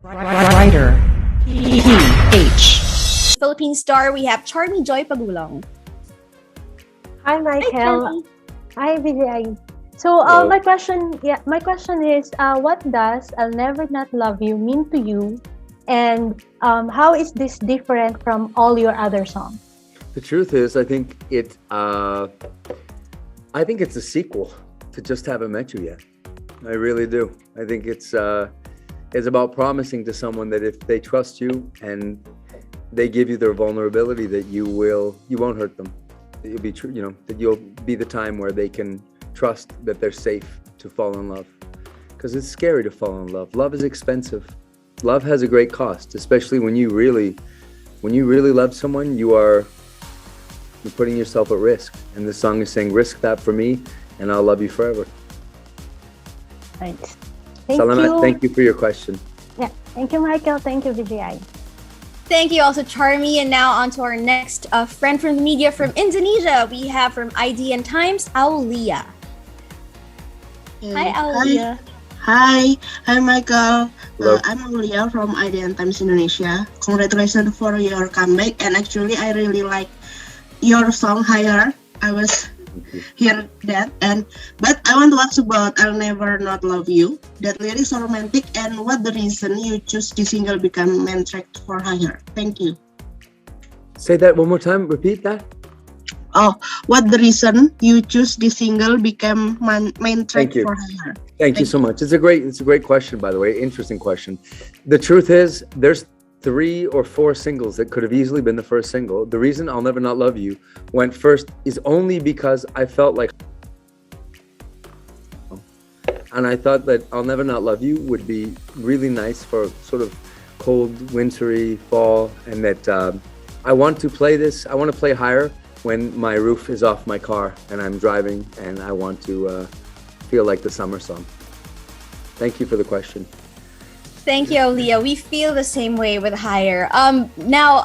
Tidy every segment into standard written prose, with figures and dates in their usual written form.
Writer PH. Philippine star, we have Charmy Joy Pagulong. Hi, Michael. Charmy. Hi, Vijay. So, Hello. my question is, what does "I'll Never Not Love You" mean to you, and how is this different from all your other songs? The truth is, I think it's a sequel to Just Haven't Met You Yet. I really do. I think it's about promising to someone that if they trust you and they give you their vulnerability, that you won't hurt them. That you'll be true, that you'll be the time where they can trust that they're safe to fall in love. Because it's scary to fall in love. Love is expensive. Love has a great cost, especially when you really love someone, you're putting yourself at risk. And this song is saying, risk that for me, and I'll love you forever. Right. Salamat, thank you for your question. Yeah, thank you, Michael. Thank you, Vijay. Thank you also, Charmy. And now on to our next friend from the media from Indonesia. We have from ID and Times, Aulia. Hi, Aulia. Hi, Michael. Hello. I'm Aulia from ID and Times Indonesia. Congratulations for your comeback. And actually, I really like your song Higher. I was hear that, but I want to ask about "I'll Never Not Love You." That lyrics are romantic, and what the reason you choose the single become main track for Higher? Thank you. Say that one more time, repeat that. Oh, what the reason you choose the single became main track Thank you. for Higher? Thank you so much. It's a great question, by the way. Interesting question. The truth is, there's 3 or 4 singles that could have easily been the first single. The reason "I'll Never Not Love You" went first is only because I felt like, and I thought that "I'll Never Not Love You" would be really nice for sort of cold, wintry fall, and that I want to play this. I want to play Higher when my roof is off my car and I'm driving, and I want to feel like the summer song. Thank you for the question. Thank you, Aulia. We feel the same way with Higher. Now,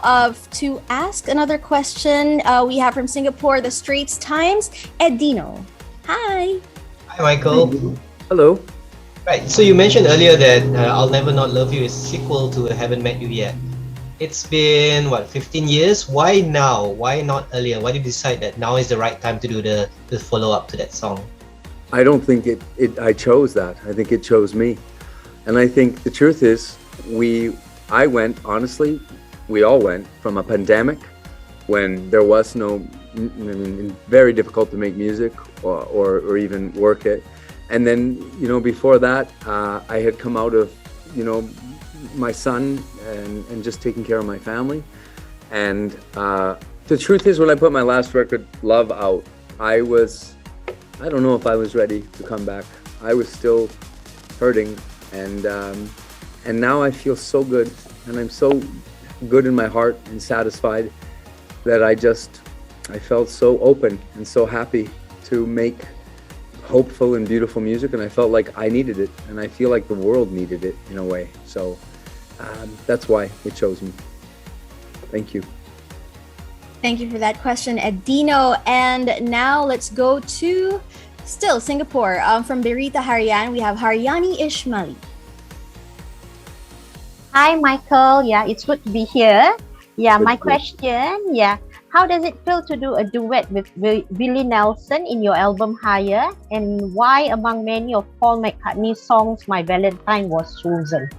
to ask another question, we have from Singapore, the Straits Times, Edino. Hi. Hi, Michael. Hello. Right, so you mentioned earlier that "I'll Never Not Love You" is a sequel to "Haven't Met You Yet." It's been, 15 years? Why now? Why not earlier? Why did you decide that now is the right time to do the follow-up to that song? I don't think I chose that. I think it chose me. And I think the truth is, we all went from a pandemic when there was very difficult to make music or even work it. And then, before that, I had come out of, my son and just taking care of my family. And the truth is, when I put my last record, Love, out, I don't know if I was ready to come back. I was still hurting. And now I feel so good, and I'm so good in my heart and satisfied that I felt so open and so happy to make hopeful and beautiful music, and I felt like I needed it, and I feel like the world needed it in a way. So that's why it chose me. Thank you. Thank you for that question, Edino. And now let's go to still Singapore. From Berita Harian, we have Haryani Ishmaeli. Hi, Michael. Yeah, it's good to be here. Yeah, my Good. question, how does it feel to do a duet with Willie Nelson in your album Higher? And why among many of Paul McCartney's songs, My Valentine was chosen?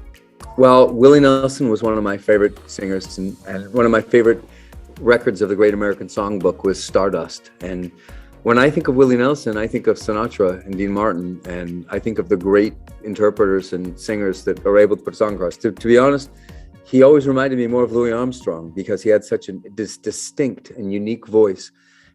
Well, Willie Nelson was one of my favorite singers, and one of my favorite records of the Great American Songbook was Stardust. And when I think of Willie Nelson, I think of Sinatra and Dean Martin, and I think of the great interpreters and singers that are able to put a song across. To be honest, he always reminded me more of Louis Armstrong because he had such a distinct and unique voice.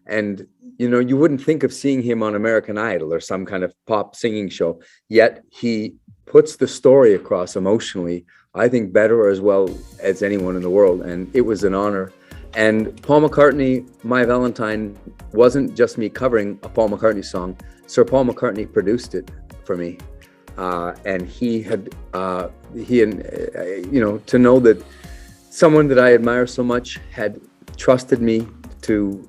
And, you wouldn't think of seeing him on American Idol or some kind of pop singing show, yet he puts the story across emotionally, I think better or as well as anyone in the world. And it was an honor. And Paul McCartney, My Valentine, wasn't just me covering a Paul McCartney song. Sir Paul McCartney produced it for me. And to know that someone that I admire so much had trusted me to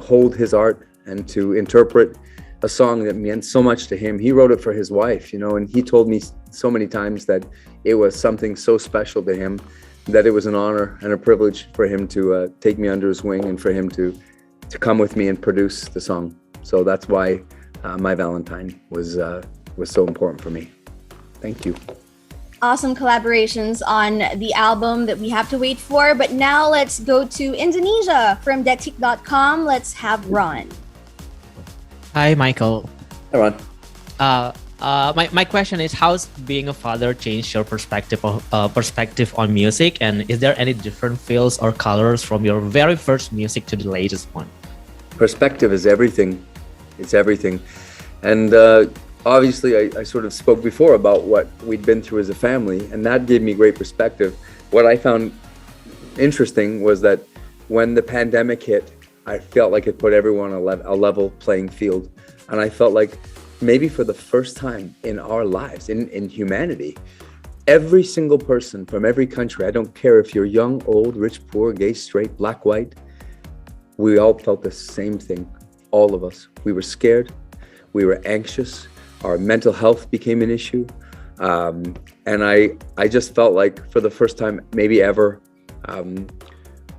hold his art and to interpret a song that meant so much to him. He wrote it for his wife, and he told me so many times that it was something so special to him that it was an honor and a privilege for him to take me under his wing and for him to come with me and produce the song. So that's why My Valentine was so important for me. Thank you. Awesome collaborations on the album that we have to wait for. But now let's go to Indonesia. From detik.com, let's have Ron. Hi, Michael. Hi, Ron. My question is, how's being a father changed your perspective on music, and is there any different feels or colors from your very first music to the latest one? Perspective is everything. It's everything. And obviously, I sort of spoke before about what we'd been through as a family, and that gave me great perspective. What I found interesting was that when the pandemic hit, I felt like it put everyone on a level playing field. And I felt like maybe for the first time in our lives, in humanity, every single person from every country, I don't care if you're young, old, rich, poor, gay, straight, black, white, we all felt the same thing, all of us. We were scared, we were anxious, our mental health became an issue. And I just felt like for the first time, maybe ever,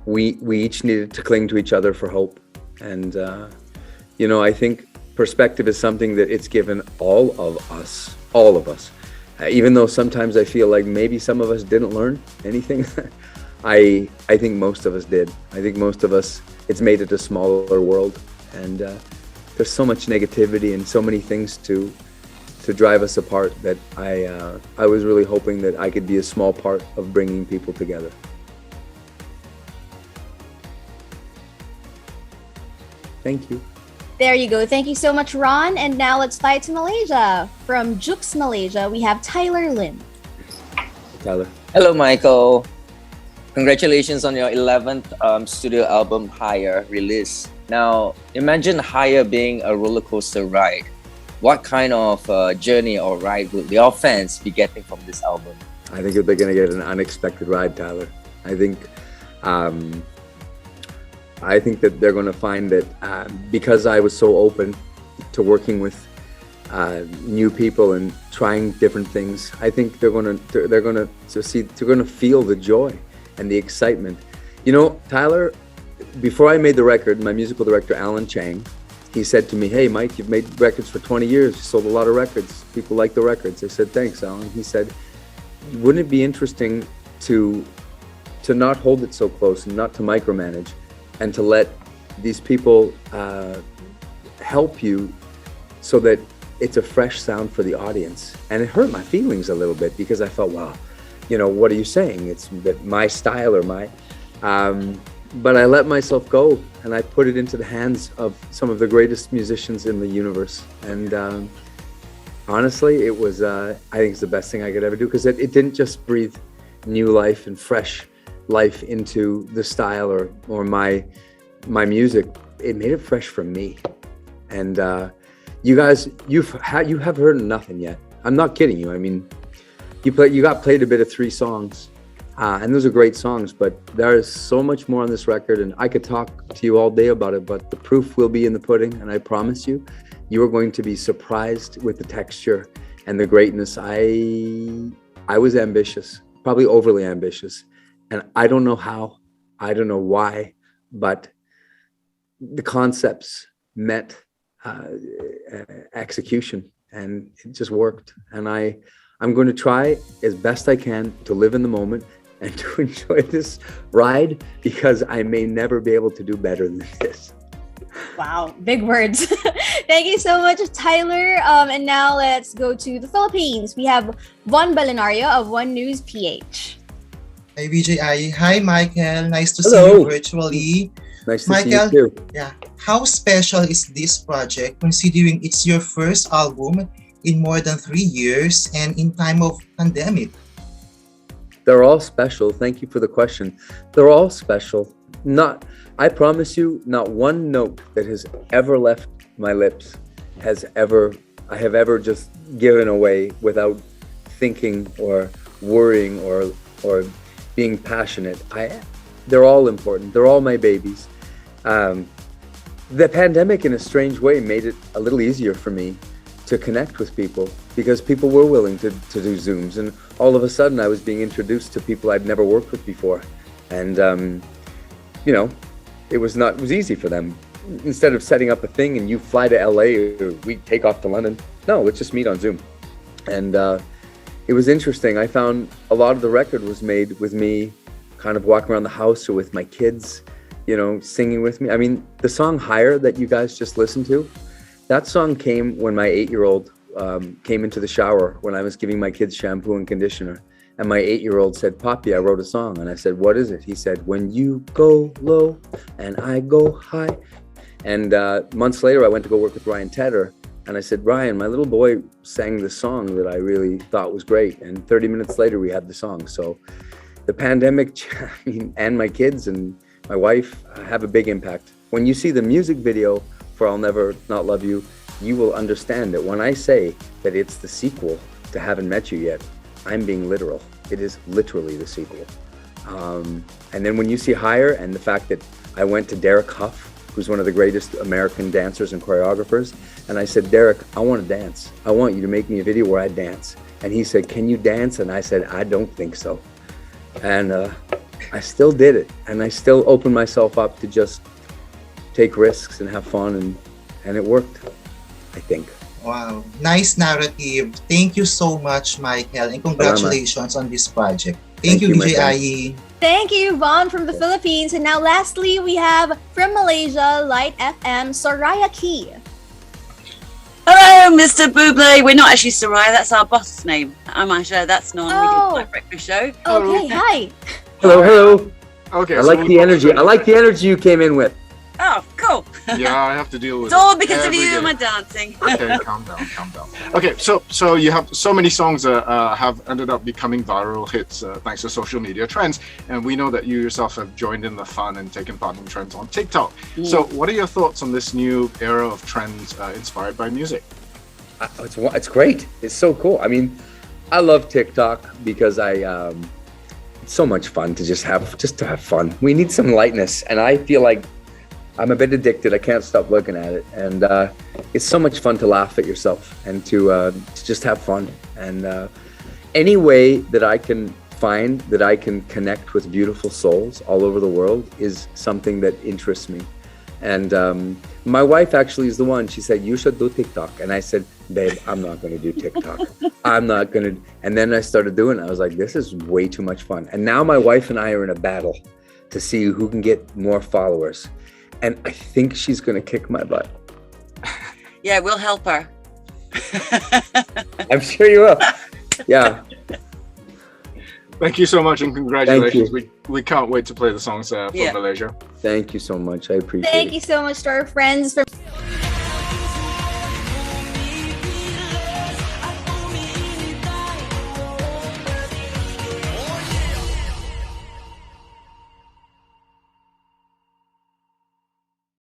we each needed to cling to each other for hope. And, I think perspective is something that it's given all of us. Even though sometimes I feel like maybe some of us didn't learn anything, I think most of us did. I think most of us, it's made it a smaller world. And there's so much negativity and so many things to drive us apart that I was really hoping that I could be a small part of bringing people together. Thank you. There you go. Thank you so much, Ron. And now let's fly to Malaysia. From Jux Malaysia, we have Tyler Lim. Tyler. Hello, Michael. Congratulations on your 11th studio album, Higher, release. Now, imagine Higher being a roller coaster ride. What kind of journey or ride will your fans be getting from this album? I think they're going to get an unexpected ride, Tyler. I think that they're going to find that because I was so open to working with new people and trying different things, I think they're going to feel the joy and the excitement. Tyler, before I made the record, my musical director Alan Chang, he said to me, "Hey, Mike, you've made records for 20 years. You sold a lot of records. People like the records." I said, "Thanks, Alan." He said, "Wouldn't it be interesting to not hold it so close and not to micromanage, and to let these people help you so that it's a fresh sound for the audience?" And it hurt my feelings a little bit because I felt, well, what are you saying? It's that my style or my... But I let myself go and I put it into the hands of some of the greatest musicians in the universe. And honestly, it was, I think it's the best thing I could ever do, because it didn't just breathe new life and fresh life into the style or my music. It made it fresh for me. And you guys, you have heard nothing yet. I'm not kidding you. I mean, you got played a bit of 3 songs, and those are great songs, but there is so much more on this record, and I could talk to you all day about it, but the proof will be in the pudding, and I promise you, you are going to be surprised with the texture and the greatness. I was ambitious, probably overly ambitious, and I don't know how, I don't know why, but the concepts met execution, and it just worked. And I'm going to try as best I can to live in the moment and to enjoy this ride, because I may never be able to do better than this. Wow, big words. Thank you so much, Tyler. And now let's go to the Philippines. We have Von Balinario of One News PH. Hi, VJI. Hi, Michael. Nice to Hello. see you virtually. Nice to Michael, see you too. Yeah. How special is this project, considering it's your first album in more than 3 years and in time of pandemic? They're all special. Thank you for the question. They're all special. I promise you, not one note that has ever left my lips I have ever just given away without thinking or worrying or being passionate. They're all important. They're all my babies. The pandemic, in a strange way, made it a little easier for me to connect with people because people were willing to do Zooms, and all of a sudden I was being introduced to people I'd never worked with before, and you know, it was easy for them. Instead of setting up a thing and you fly to LA or we take off to London, no, let's just meet on Zoom. And it was interesting. I found a lot of the record was made with me kind of walking around the house or with my kids, you know, singing with me. I mean, the song Higher that you guys just listened to, that song came when my 8-year-old came into the shower when I was giving my kids shampoo and conditioner. And my 8-year-old said, "Poppy, I wrote a song." And I said, "What is it?" He said, "When you go low and I go high." And months later, I went to go work with Ryan Tedder. And I said, "Ryan, my little boy sang the song that I really thought was great." And 30 minutes later, we had the song. So the pandemic, I mean, and my kids and my wife have a big impact. When you see the music video for I'll Never Not Love You, you will understand that when I say that it's the sequel to Haven't Met You Yet, I'm being literal. It is literally the sequel. And then when you see Higher and the fact that I went to Derek Huff, who's one of the greatest American dancers and choreographers, and I said, "Derek, I want to dance. I want you to make me a video where I dance." And he said, "Can you dance?" And I said, "I don't think so." And I still did it. And I still opened myself up to just take risks and have fun, and it worked, I think. Wow, nice narrative. Thank you so much, Michael, and congratulations on this project. Thank you, DJ IE. Thank you, Vaughn from the Philippines. And now lastly, we have from Malaysia, Light FM, Soraya Key. Hello, Mr. Buble. We're not actually Soraya, that's our boss's name. I'm Asha, that's Non. We do my breakfast show. Okay, hi. Hello, hello. Okay. I like the energy. I like the energy you came in with. Oh, cool. Yeah, I have to deal with it's all because of you day. and my dancing. Okay, calm down. Okay, so you have so many songs that have ended up becoming viral hits thanks to social media trends, and we know that you yourself have joined in the fun and taken part in trends on TikTok. So what are your thoughts on this new era of trends inspired by music? It's great. It's so cool. I mean, I love TikTok because it's so much fun to just have fun. We need some lightness, and I feel like I'm a bit addicted. I can't stop looking at it, and it's so much fun to laugh at yourself and to just have fun. And any way that I can find that I can connect with beautiful souls all over the world is something that interests me. And my wife actually is the one. She said, "You should do TikTok," and I said, "Babe, I'm not going to do TikTok. I'm not going to." And then I started doing it. I was like, "This is way too much fun." And now my wife and I are in a battle to see who can get more followers. And I think she's going to kick my butt. Yeah, we'll help her. I'm sure you will. Yeah. Thank you so much and congratulations. We can't wait to play the songs from Malaysia. Thank you so much. I appreciate it. Thank you so much to our friends from